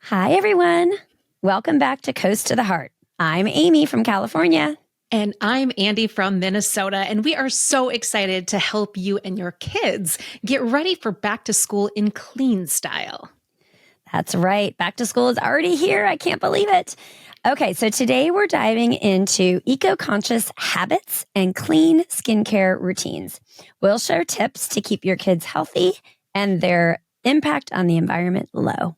Hi, everyone. Welcome back to Coast to the Heart. I'm Amy from California. And I'm Andy from Minnesota, and we are so excited to help you and your kids get ready for back to school in clean style. That's right. Back to school is already here. I can't believe it. Okay, so today we're diving into eco-conscious habits and clean skincare routines. We'll share tips to keep your kids healthy and their impact on the environment low.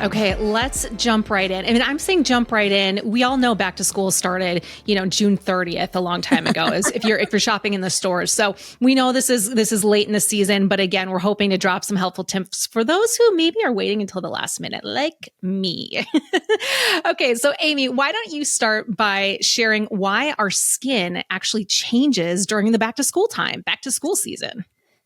Okay, let's jump right in. I mean, I'm saying jump right in. We all know back to school started, June 30th, a long time ago, if you're shopping in the stores. So we know this is late in the season, but again, we're hoping to drop some helpful tips for those who maybe are waiting until the last minute, like me. Okay, so Amy, why don't you start by sharing why our skin actually changes during the back to school season?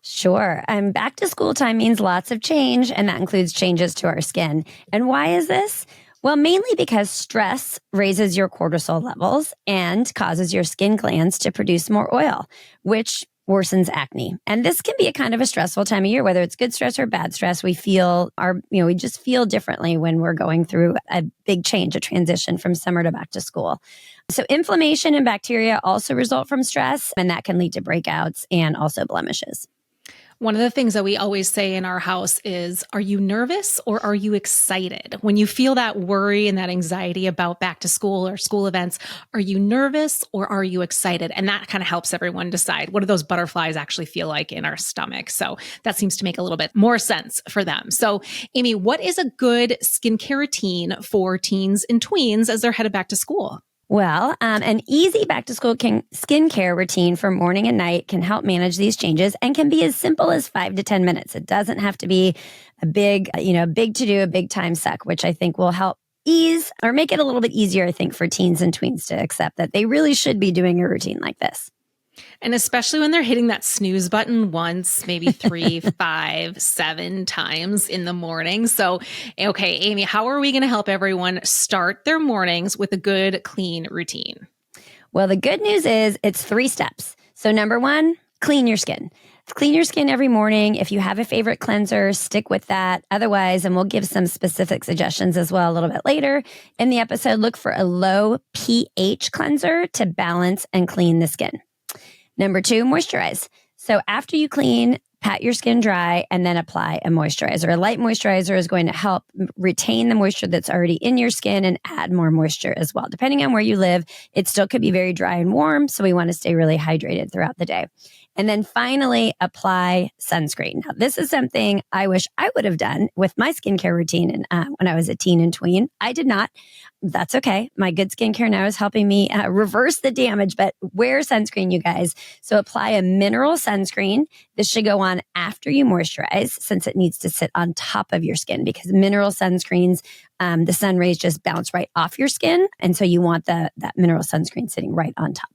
Sure. Back to school time means lots of change, and that includes changes to our skin. And why is this? Well, mainly because stress raises your cortisol levels and causes your skin glands to produce more oil, which worsens acne. And this can be a kind of a stressful time of year, whether it's good stress or bad stress. We just feel differently when we're going through a big change, a transition from summer to back to school. So inflammation and bacteria also result from stress, and that can lead to breakouts and also blemishes. One of the things that we always say in our house is, are you nervous or are you excited? When you feel that worry and that anxiety about back to school or school events, are you nervous or are you excited? And that kind of helps everyone decide, what do those butterflies actually feel like in our stomach? So that seems to make a little bit more sense for them. So Amy, what is a good skincare routine for teens and tweens as they're headed back to school? Well, an easy back-to-school skincare routine for morning and night can help manage these changes and can be as simple as 5 to 10 minutes. It doesn't have to be a big to-do, a big time suck, which I think will help ease or make it a little bit easier, I think, for teens and tweens to accept that they really should be doing a routine like this. And especially when they're hitting that snooze button once, maybe 3, 5, 7 times in the morning. So, okay, Amy, how are we going to help everyone start their mornings with a good, clean routine? Well, the good news is it's 3 steps. So number 1, clean your skin. Clean your skin every morning. If you have a favorite cleanser, stick with that. Otherwise, and we'll give some specific suggestions as well a little bit later in the episode, look for a low pH cleanser to balance and clean the skin. Number 2, moisturize. So after you clean, pat your skin dry and then apply a moisturizer. A light moisturizer is going to help retain the moisture that's already in your skin and add more moisture as well. Depending on where you live, it still could be very dry and warm, so we want to stay really hydrated throughout the day. And then finally, apply sunscreen. Now, this is something I wish I would have done with my skincare routine when I was a teen and tween. I did not. That's okay. My good skincare now is helping me reverse the damage, but wear sunscreen, you guys. So apply a mineral sunscreen. This should go on after you moisturize, since it needs to sit on top of your skin, because mineral sunscreens, the sun rays just bounce right off your skin. And so you want that mineral sunscreen sitting right on top.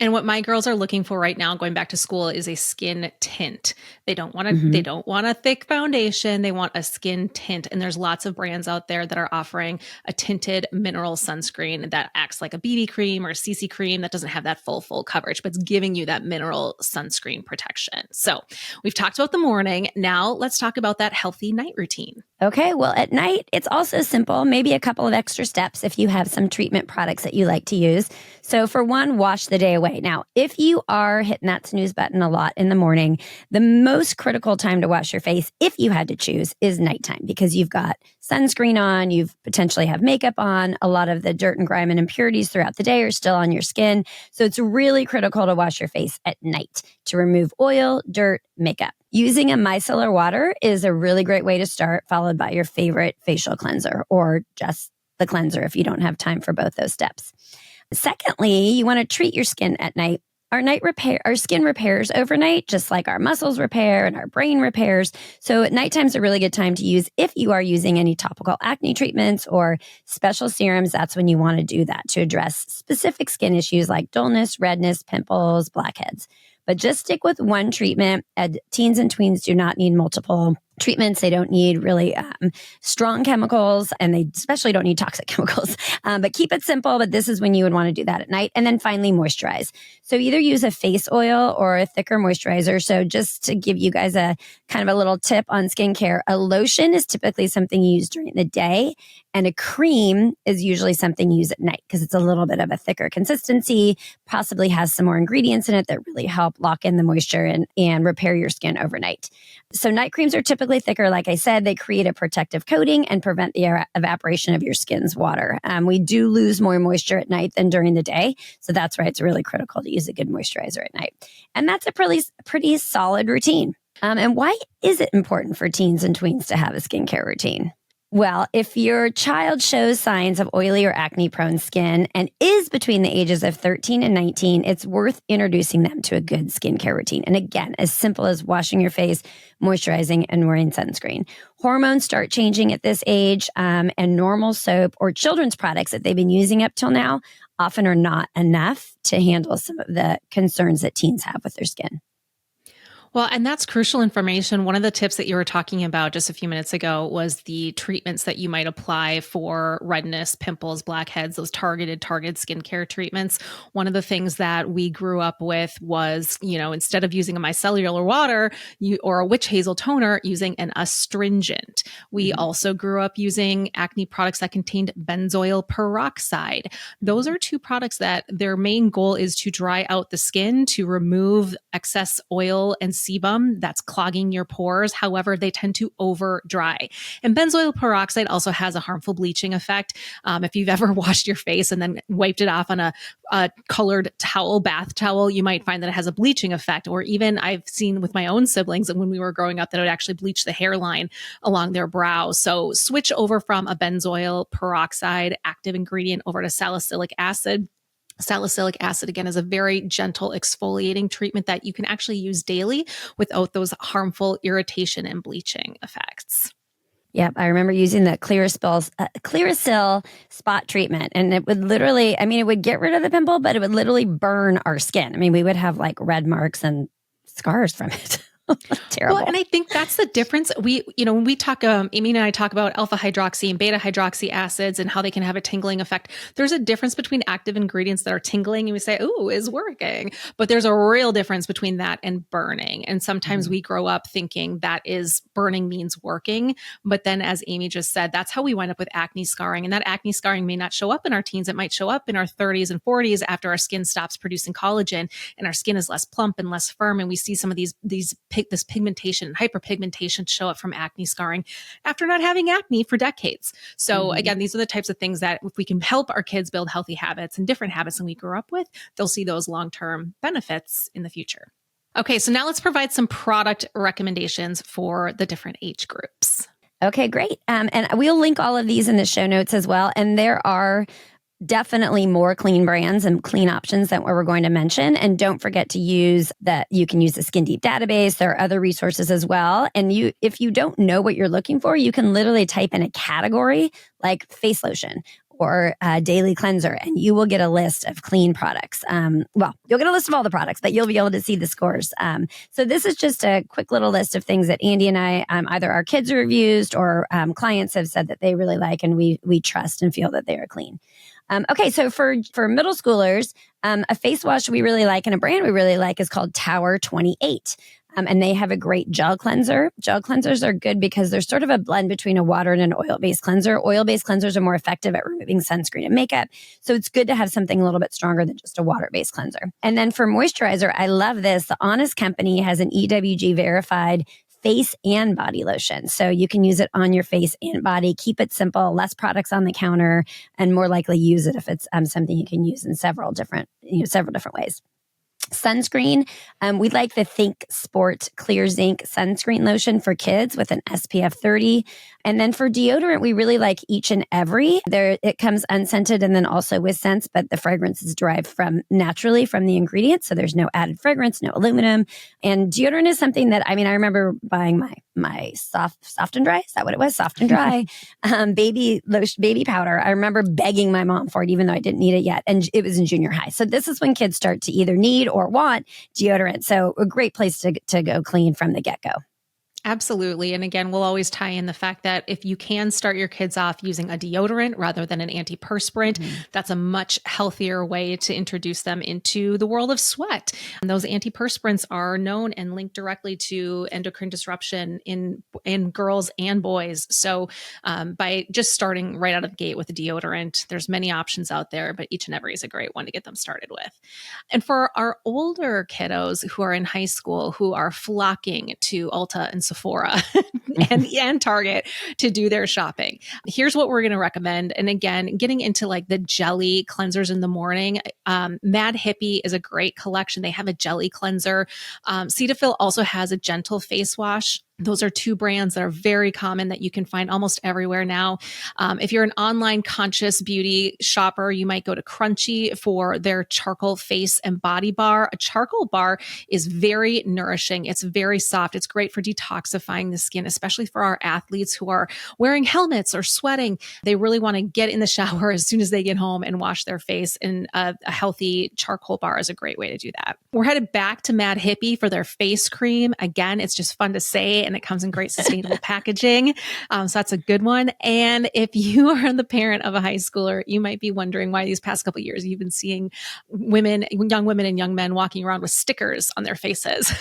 And what my girls are looking for right now, going back to school, is a skin tint. They don't want a thick foundation. They want a skin tint. And there's lots of brands out there that are offering a tinted mineral sunscreen that acts like a BB cream or a CC cream that doesn't have that full coverage, but it's giving you that mineral sunscreen protection. So we've talked about the morning. Now let's talk about that healthy night routine. Okay, well, at night, it's also simple, maybe a couple of extra steps if you have some treatment products that you like to use. So for one, wash the day away. Now, if you are hitting that snooze button a lot in the morning, the most critical time to wash your face, if you had to choose, is nighttime, because you've got sunscreen on, you've potentially have makeup on, a lot of the dirt and grime and impurities throughout the day are still on your skin. So it's really critical to wash your face at night to remove oil, dirt, makeup. Using a micellar water is a really great way to start, followed by your favorite facial cleanser or just the cleanser if you don't have time for both those steps. Secondly, you want to treat your skin at night. Our skin repairs overnight, just like our muscles repair and our brain repairs. So nighttime is a really good time to use if you are using any topical acne treatments or special serums. That's when you want to do that to address specific skin issues like dullness, redness, pimples, blackheads. But just stick with one treatment. Teens and tweens do not need multiple treatments. They don't need really strong chemicals, and they especially don't need toxic chemicals. But keep it simple. But this is when you would want to do that at night. And then finally, moisturize. So either use a face oil or a thicker moisturizer. So just to give you guys a kind of a little tip on skincare, a lotion is typically something you use during the day, and a cream is usually something you use at night because it's a little bit of a thicker consistency, possibly has some more ingredients in it that really help lock in the moisture and repair your skin overnight. So night creams are typically thicker. Like I said, they create a protective coating and prevent the evaporation of your skin's water. We do lose more moisture at night than during the day. So that's why it's really critical to use a good moisturizer at night. And that's a pretty solid routine. And why is it important for teens and tweens to have a skincare routine? Well, if your child shows signs of oily or acne-prone skin and is between the ages of 13 and 19, it's worth introducing them to a good skincare routine. And again, as simple as washing your face, moisturizing, and wearing sunscreen. Hormones start changing at this age, and normal soap or children's products that they've been using up till now often are not enough to handle some of the concerns that teens have with their skin. Well, and that's crucial information. One of the tips that you were talking about just a few minutes ago was the treatments that you might apply for redness, pimples, blackheads, those targeted skincare treatments. One of the things that we grew up with was, instead of using a micellar water or a witch hazel toner, using an astringent. We also grew up using acne products that contained benzoyl peroxide. Those are two products that their main goal is to dry out the skin, to remove excess oil and sebum that's clogging your pores. However, they tend to over dry. And benzoyl peroxide also has a harmful bleaching effect. If you've ever washed your face and then wiped it off on a colored bath towel, you might find that it has a bleaching effect. Or even I've seen with my own siblings that when we were growing up that it would actually bleach the hairline along their brow. So switch over from a benzoyl peroxide active ingredient over to salicylic acid. Salicylic acid, again, is a very gentle exfoliating treatment that you can actually use daily without those harmful irritation and bleaching effects. Yep, I remember using the Clearasil spot treatment, and it would literally, it would get rid of the pimple, but it would literally burn our skin. We would have like red marks and scars from it. Terrible. Well, and I think that's the difference. When we talk, Amy and I talk about alpha hydroxy and beta hydroxy acids and how they can have a tingling effect. There's a difference between active ingredients that are tingling and we say, ooh, is working. But there's a real difference between that and burning. And sometimes we grow up thinking that is burning means working. But then as Amy just said, that's how we wind up with acne scarring. And that acne scarring may not show up in our teens. It might show up in our 30s and 40s after our skin stops producing collagen and our skin is less plump and less firm. And we see some of this pigmentation and hyperpigmentation show up from acne scarring after not having acne for decades. So again, these are the types of things that if we can help our kids build healthy habits and different habits than we grew up with, they'll see those long-term benefits in the future. Okay, so now let's provide some product recommendations for the different age groups. Okay, great. And we'll link all of these in the show notes as well. And there are definitely more clean brands and clean options than what we're going to mention. And don't forget to use you can use the Skin Deep database. There are other resources as well. And if you don't know what you're looking for, you can literally type in a category like face lotion or a daily cleanser, and you will get a list of clean products. You'll get a list of all the products, but you'll be able to see the scores. So this is just a quick little list of things that Andy and I, either our kids have used or clients have said that they really like, and we trust and feel that they are clean. Okay, so for middle schoolers, a face wash we really like and a brand we really like is called Tower 28. And they have a great gel cleanser. Gel cleansers are good because they're sort of a blend between a water and an oil-based cleanser. Oil-based cleansers are more effective at removing sunscreen and makeup. So it's good to have something a little bit stronger than just a water-based cleanser. And then for moisturizer, I love this. The Honest Company has an EWG verified face and body lotion. So you can use it on your face and body. Keep it simple, less products on the counter, and more likely use it if it's something you can use in several different ways. Sunscreen, we like the Think Sport Clear Zinc sunscreen lotion for kids with an SPF 30. And then for deodorant, we really like Each and Every. It comes unscented and then also with scents, but the fragrance is derived naturally from the ingredients. So there's no added fragrance, no aluminum. And deodorant is something that, I remember buying my soft and dry. Is that what it was? Soft and dry baby lotion, baby powder. I remember begging my mom for it, even though I didn't need it yet. And it was in junior high. So this is when kids start to either need or want deodorant. So a great place to go clean from the get-go. Absolutely. And again, we'll always tie in the fact that if you can start your kids off using a deodorant rather than an antiperspirant, that's a much healthier way to introduce them into the world of sweat. And those antiperspirants are known and linked directly to endocrine disruption in girls and boys. So by just starting right out of the gate with a deodorant, there's many options out there, but each and every is a great one to get them started with. And for our older kiddos who are in high school, who are flocking to Ulta and Sephora and Target to do their shopping, here's what we're going to recommend. And again, getting into like the jelly cleansers in the morning, Mad Hippie is a great collection. They have a jelly cleanser. Cetaphil also has a gentle face wash. Those are two brands that are very common that you can find almost everywhere now. If you're an online conscious beauty shopper, you might go to Crunchy for their charcoal face and body bar. A charcoal bar is very nourishing. It's very soft. It's great for detoxifying the skin, especially for our athletes who are wearing helmets or sweating. They really want to get in the shower as soon as they get home and wash their face. And a healthy charcoal bar is a great way to do that. We're headed back to Mad Hippie for their face cream. Again, it's just fun to say, and it comes in great sustainable packaging. So that's a good one. And if you are the parent of a high schooler, you might be wondering why these past couple of years you've been seeing young women and young men walking around with stickers on their faces.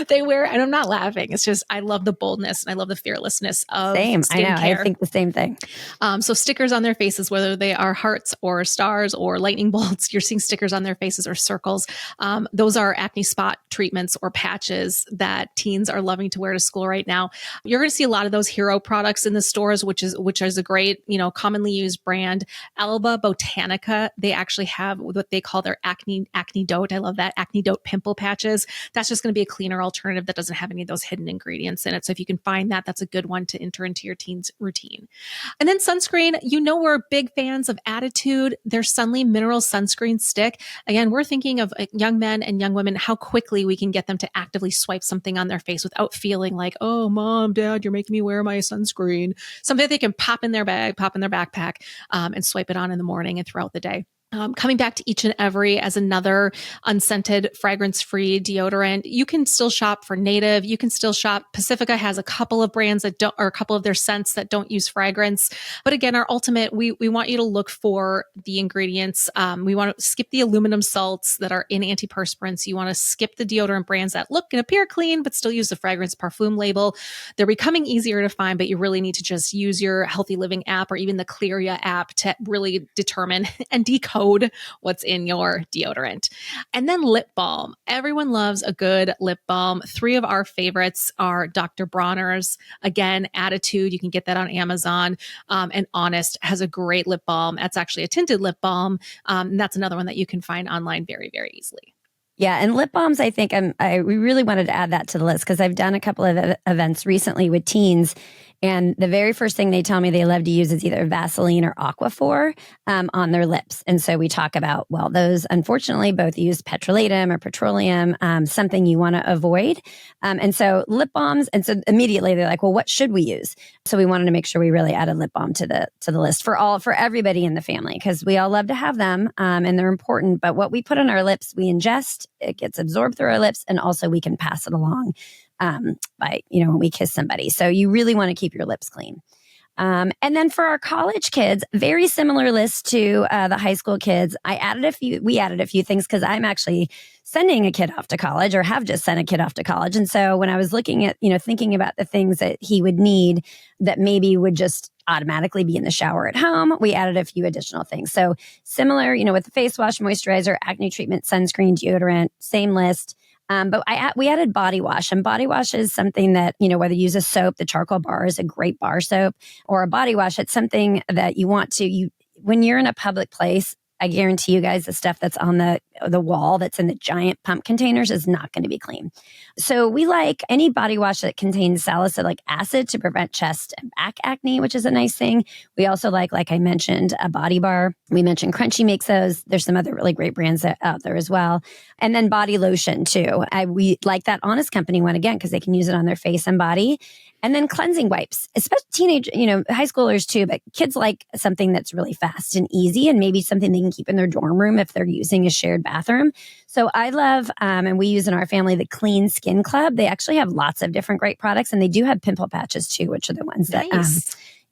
They wear, and I'm not laughing. It's just, I love the boldness and I love the fearlessness of Same. skincare. I know. I think the same thing. So stickers on their faces, whether they are hearts or stars or lightning bolts, you're seeing stickers on their faces or circles. Those are acne spot treatments or patches that teens are loving to wear to school right now. You're going to see a lot of those hero products in the stores, which is a great, commonly used brand. Alba Botanica, they actually have what they call their acne dote. I love that, acne dote pimple patches. That's just going to be a cleaner alternative that doesn't have any of those hidden ingredients in it. So if you can find that, that's a good one to enter into your teen's routine. And then sunscreen, we're big fans of Attitude. Their Sunly Mineral Sunscreen Stick. Again, we're thinking of young men and young women, how quickly we can get them to actively swipe something on their face without feeling like, oh, mom, dad, you're making me wear my sunscreen. Something they can pop in their bag, pop in their backpack, and swipe it on in the morning and throughout the day. Coming back to Each and Every as another unscented, fragrance-free deodorant. You can still shop for Native. You can still shop. Pacifica has a couple of brands that don't, or a couple of their scents that don't use fragrance. But again, our ultimate, we want you to look for the ingredients. We want to skip the aluminum salts that are in antiperspirants. You want to skip the deodorant brands that look and appear clean, but still use the fragrance parfum label. They're becoming easier to find, but you really need to just use your Healthy Living app or even the Clearia app to really determine and decode what's in your deodorant. And then lip balm. Everyone loves a good lip balm. 3 of our favorites are Dr. Bronner's. Again, Attitude. You can get that on Amazon. And Honest has a great lip balm. That's actually a tinted lip balm. And that's another one that you can find online very, very easily. Yeah, and lip balms, I think we really wanted to add that to the list because I've done a couple of events recently with teens, and the very first thing they tell me they love to use is either Vaseline or Aquaphor on their lips. And so we talk about, well, those unfortunately both use petrolatum or petroleum, something you want to avoid. And so lip balms, and so immediately they're like, well, what should we use? So we wanted to make sure we really added lip balm to the list for everybody in the family, because we all love to have them and they're important. But what we put on our lips, we ingest, it gets absorbed through our lips, and also we can pass it along by, when we kiss somebody. So you really want to keep your lips clean. And then for our college kids, very similar list to the high school kids. We added a few things because I'm actually sending a kid off to college, or have just sent a kid off to college. And so when I was looking at, thinking about the things that he would need that maybe would just automatically be in the shower at home, we added a few additional things. So similar, with the face wash, moisturizer, acne treatment, sunscreen, deodorant, same list. But we added body wash, and body wash is something that, whether you use a soap, the charcoal bar is a great bar soap, or a body wash, it's something that you want to, when you're in a public place, I guarantee you guys the stuff that's on the wall that's in the giant pump containers is not going to be clean. So we like any body wash that contains salicylic acid to prevent chest and back acne, which is a nice thing. We also like I mentioned, a body bar. We mentioned Crunchy makes those. There's some other really great brands out there as well. And then body lotion too. We like that Honest Company one again, because they can use it on their face and body. And then cleansing wipes, especially teenage, high schoolers too, but kids like something that's really fast and easy, and maybe something they can can keep in their dorm room if they're using a shared bathroom. So I love, and we use in our family, the Clean Skin Club. They actually have lots of different great products, and they do have pimple patches too, which are the ones that,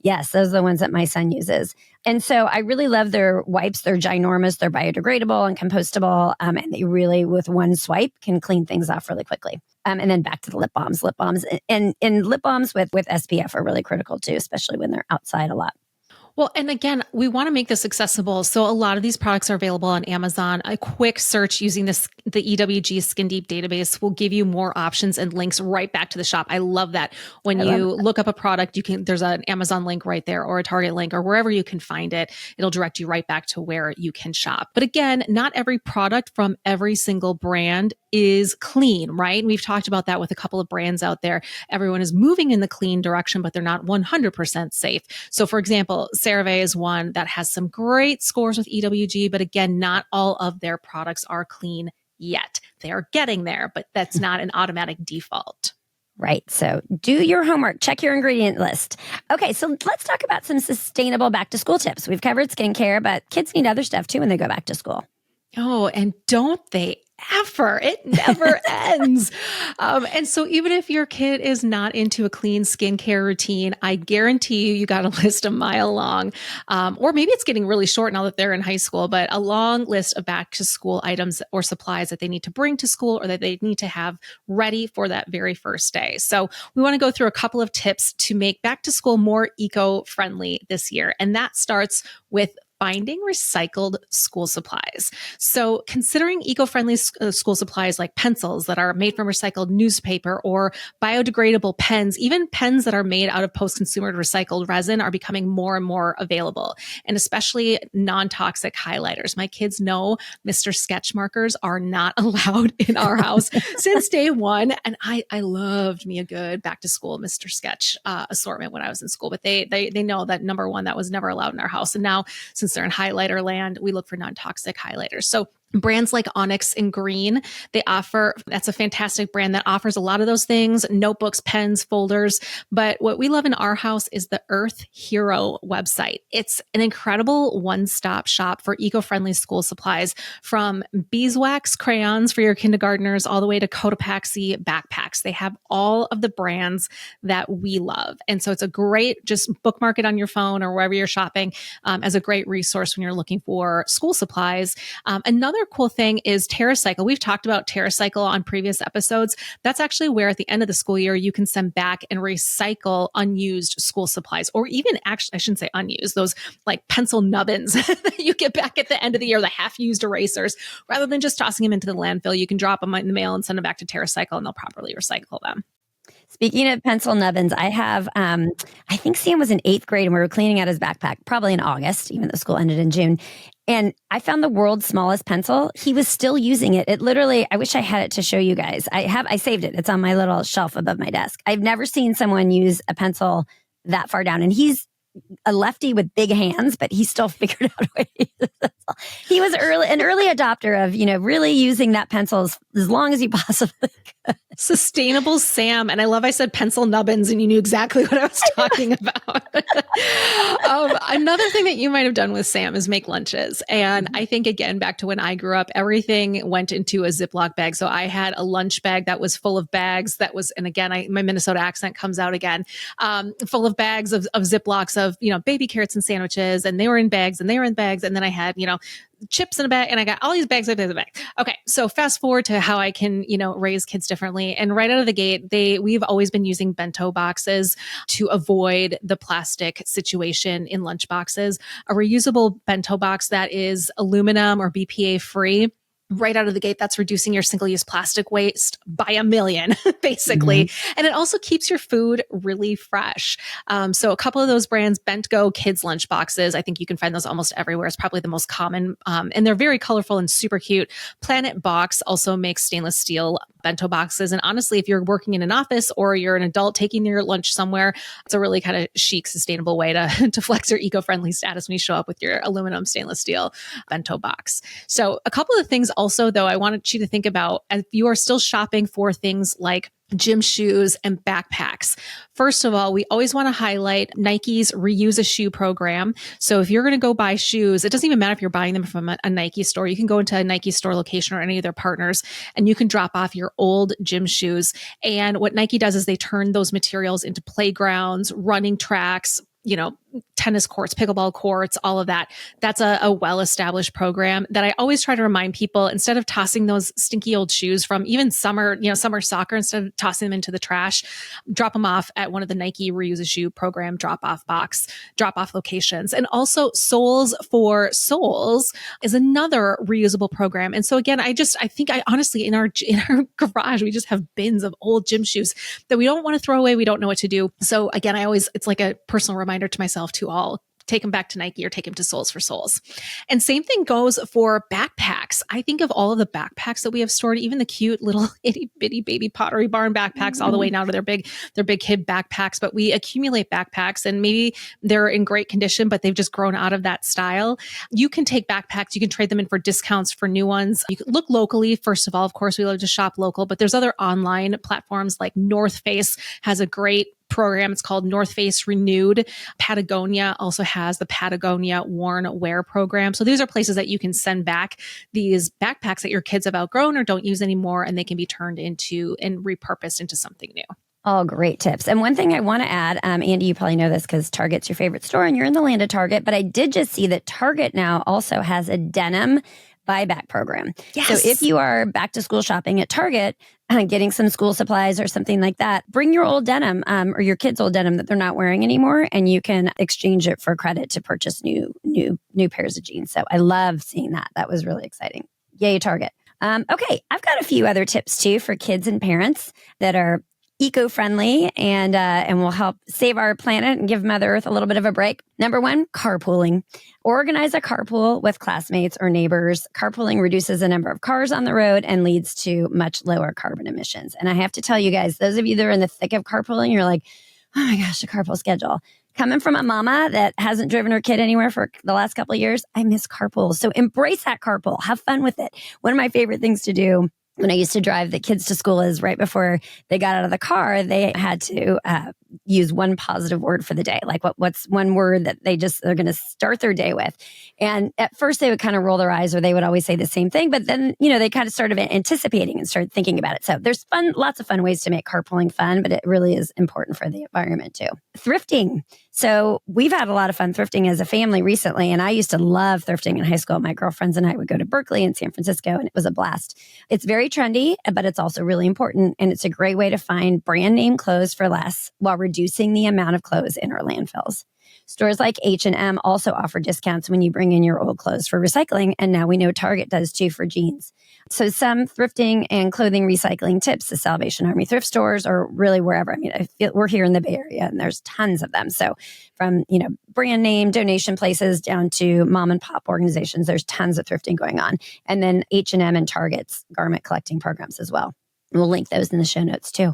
yes, those are the ones that my son uses. And so I really love their wipes. They're ginormous. They're biodegradable and compostable. And they really, with one swipe, can clean things off really quickly. And then back to the lip balms. Lip balms and lip balms with SPF are really critical too, especially when they're outside a lot. Well, and again, we want to make this accessible. So a lot of these products are available on Amazon. A quick search using the EWG Skin Deep database will give you more options and links right back to the shop. I love that. When you look up a product, there's an Amazon link right there or a Target link or wherever you can find it. It'll direct you right back to where you can shop. But again, not every product from every single brand is clean, right? And we've talked about that with a couple of brands out there. Everyone is moving in the clean direction, but they're not 100% safe. So for example, CeraVe is one that has some great scores with EWG, but again, not all of their products are clean yet. They are getting there, but that's not an automatic default. Right. So do your homework, check your ingredient list. Okay. So let's talk about some sustainable back to school tips. We've covered skincare, but kids need other stuff too when they go back to school. Oh, and don't they ever? It never ends. And so even if your kid is not into a clean skincare routine, I guarantee you got a list a mile long. Or maybe it's getting really short now that they're in high school, but a long list of back to school items or supplies that they need to bring to school or that they need to have ready for that very first day. So we want to go through a couple of tips to make back to school more eco-friendly this year. And that starts with finding recycled school supplies. So considering eco-friendly school supplies like pencils that are made from recycled newspaper or biodegradable pens, even pens that are made out of post-consumer recycled resin are becoming more and more available, and especially non-toxic highlighters. My kids know Mr. Sketch markers are not allowed in our house since day one. And I loved me a good back to school Mr. Sketch assortment when I was in school, but they know that number one, that was never allowed in our house. And now since they're in highlighter land, we look for non-toxic highlighters. So brands like Onyx and Green, that's a fantastic brand that offers a lot of those things, notebooks, pens, folders. But what we love in our house is the Earth Hero website. It's an incredible one-stop shop for eco-friendly school supplies, from beeswax crayons for your kindergartners all the way to Cotopaxi backpacks. They have all of the brands that we love. And so it's a great, just bookmark it on your phone or wherever you're shopping as a great resource when you're looking for school supplies. Another cool thing is TerraCycle. We've talked about TerraCycle on previous episodes. That's actually where at the end of the school year, you can send back and recycle unused school supplies, or even actually, I shouldn't say unused, those like pencil nubbins that you get back at the end of the year, the half-used erasers. Rather than just tossing them into the landfill, you can drop them in the mail and send them back to TerraCycle and they'll properly recycle them. Speaking of pencil nubbins, I have, I think Sam was in 8th grade and we were cleaning out his backpack, probably in August, even though school ended in June. And I found the world's smallest pencil. He was still using it. It literally, I wish I had it to show you guys. I saved it. It's on my little shelf above my desk. I've never seen someone use a pencil that far down. And he's a lefty with big hands, but he still figured out a way to use the pencil. He was an early adopter of, really using that pencil as long as he possibly could. Sustainable Sam. And I said pencil nubbins and you knew exactly what I was talking about. Another thing that you might have done with Sam is make lunches. And I think, again, back to when I grew up, everything went into a Ziploc bag. So I had a lunch bag that was full of bags that was, and again, my Minnesota accent comes out again, full of bags of Ziplocs of, baby carrots and sandwiches. And they were in bags and they were in bags. And then I had, chips in a bag, and I got all these bags in a bag. Okay. So fast forward to how I can, raise kids differently. And right out of the gate, we've always been using bento boxes to avoid the plastic situation in lunch boxes. A reusable bento box that is aluminum or BPA free. Right out of the gate, that's reducing your single-use plastic waste by 1 million, basically. Mm-hmm. And it also keeps your food really fresh. So a couple of those brands, Bento kids lunch boxes, I think you can find those almost everywhere. It's probably the most common. And they're very colorful and super cute. Planet Box also makes stainless steel bento boxes. And honestly, if you're working in an office or you're an adult taking your lunch somewhere, it's a really kind of chic, sustainable way to flex your eco-friendly status when you show up with your aluminum stainless steel bento box. So a couple of things also, though, I wanted you to think about, if you are still shopping for things like gym shoes, and backpacks. First of all, we always want to highlight Nike's Reuse a Shoe program. So if you're going to go buy shoes, it doesn't even matter if you're buying them from a Nike store. You can go into a Nike store location or any of their partners, and you can drop off your old gym shoes. And what Nike does is they turn those materials into playgrounds, running tracks, tennis courts, pickleball courts, all of that. That's a well-established program that I always try to remind people, instead of tossing those stinky old shoes from even summer soccer, instead of tossing them into the trash, drop them off at one of the Nike Reuse a Shoe program drop-off locations. And also Soles for Souls is another reusable program. And so again, I think honestly, in our garage, we just have bins of old gym shoes that we don't want to throw away. We don't know what to do. So again, it's like a personal reminder to myself to all take them back to Nike or take them to Soles for Souls. And same thing goes for backpacks. I think of all of the backpacks that we have stored, even the cute little itty bitty baby Pottery Barn backpacks, all the way now to their big kid backpacks. But we accumulate backpacks, and maybe they're in great condition, but they've just grown out of that style. You can take backpacks, you can trade them in for discounts for new ones. You can look locally. First of all, of course, we love to shop local, but there's other online platforms like North Face has a great program. It's called North Face Renewed. Patagonia also has the Patagonia Worn Wear program. So these are places that you can send back these backpacks that your kids have outgrown or don't use anymore, and they can be turned into and repurposed into something new. All great tips. And one thing I want to add, Andy, you probably know this because Target's your favorite store and you're in the land of Target, but I did just see that Target now also has a denim buyback program. Yes. So if you are back to school shopping at Target, getting some school supplies or something like that, bring your old denim or your kids' old denim that they're not wearing anymore, and you can exchange it for credit to purchase new pairs of jeans. So I love seeing that. That was really exciting. Yay, Target. Okay, I've got a few other tips too for kids and parents that are eco-friendly and will help save our planet and give Mother Earth a little bit of a break. Number one, carpooling. Organize a carpool with classmates or neighbors. Carpooling reduces the number of cars on the road and leads to much lower carbon emissions. And I have to tell you guys, those of you that are in the thick of carpooling, you're like, oh my gosh, the carpool schedule. Coming from a mama that hasn't driven her kid anywhere for the last couple of years, I miss carpool. So embrace that carpool. Have fun with it. One of my favorite things to do when I used to drive the kids to school is right before they got out of the car, they had to use one positive word for the day. Like what's one word that they're going to start their day with. And at first they would kind of roll their eyes or they would always say the same thing. But then, they kind of started anticipating and started thinking about it. So there's lots of fun ways to make carpooling fun, but it really is important for the environment too. Thrifting. So we've had a lot of fun thrifting as a family recently. And I used to love thrifting in high school. My girlfriends and I would go to Berkeley and San Francisco, and it was a blast. It's very trendy, but it's also really important. And it's a great way to find brand name clothes for less while reducing the amount of clothes in our landfills. Stores like H&M also offer discounts when you bring in your old clothes for recycling. And now we know Target does too for jeans. So some thrifting and clothing recycling tips, the Salvation Army thrift stores, or really wherever. I mean, we're here in the Bay Area and there's tons of them. So from, brand name donation places down to mom and pop organizations, there's tons of thrifting going on. And then H&M and Target's garment collecting programs as well. We'll link those in the show notes too.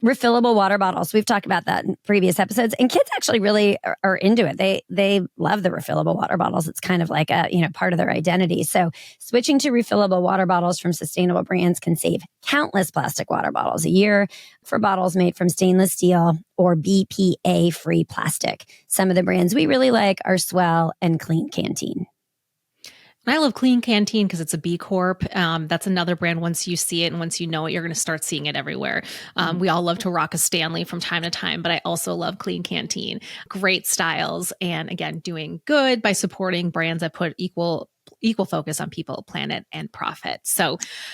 Refillable water bottles. We've talked about that in previous episodes, and kids actually really are into it. They love the refillable water bottles. It's kind of like a part of their identity. So switching to refillable water bottles from sustainable brands can save countless plastic water bottles a year for bottles made from stainless steel or BPA-free plastic. Some of the brands we really like are Swell and Clean Canteen. And I love Clean Canteen because it's a B Corp. That's another brand. Once you see it and once you know it, you're going to start seeing it everywhere. We all love to rock a Stanley from time to time, but I also love Clean Canteen. Great styles. And again, doing good by supporting brands that put equal focus on people, planet, and profit.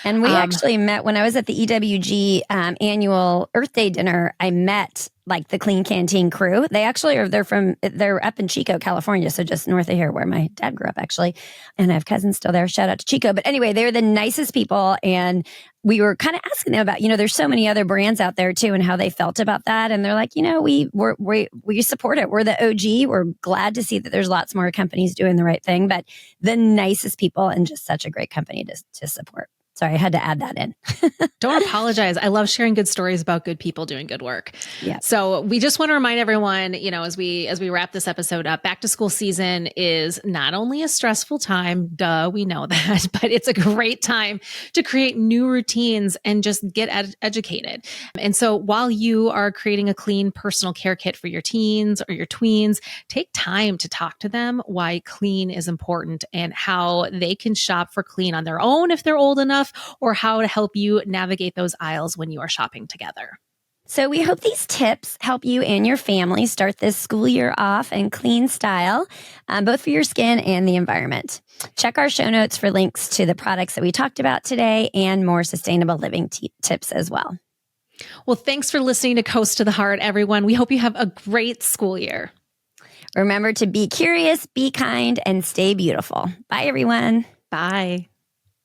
And we actually met when I was at the EWG annual Earth Day dinner. I met like the Clean Canteen crew. They actually they're up in Chico, California. So just north of here where my dad grew up actually. And I have cousins still there. Shout out to Chico. But anyway, they're the nicest people. And we were kind of asking them about, there's so many other brands out there too and how they felt about that. And they're like, we support it. We're the OG. We're glad to see that there's lots more companies doing the right thing, but the nicest people and just such a great company to support. Sorry, I had to add that in. Don't apologize. I love sharing good stories about good people doing good work. Yeah. So we just want to remind everyone, as we wrap this episode up, back to school season is not only a stressful time, duh, we know that, but it's a great time to create new routines and just get educated. And so while you are creating a clean personal care kit for your teens or your tweens, take time to talk to them why clean is important and how they can shop for clean on their own if they're old enough, or how to help you navigate those aisles when you are shopping together. So we hope these tips help you and your family start this school year off in clean style, both for your skin and the environment. Check our show notes for links to the products that we talked about today and more sustainable living tips as well. Well, thanks for listening to Coast to the Heart, everyone. We hope you have a great school year. Remember to be curious, be kind, and stay beautiful. Bye, everyone. Bye.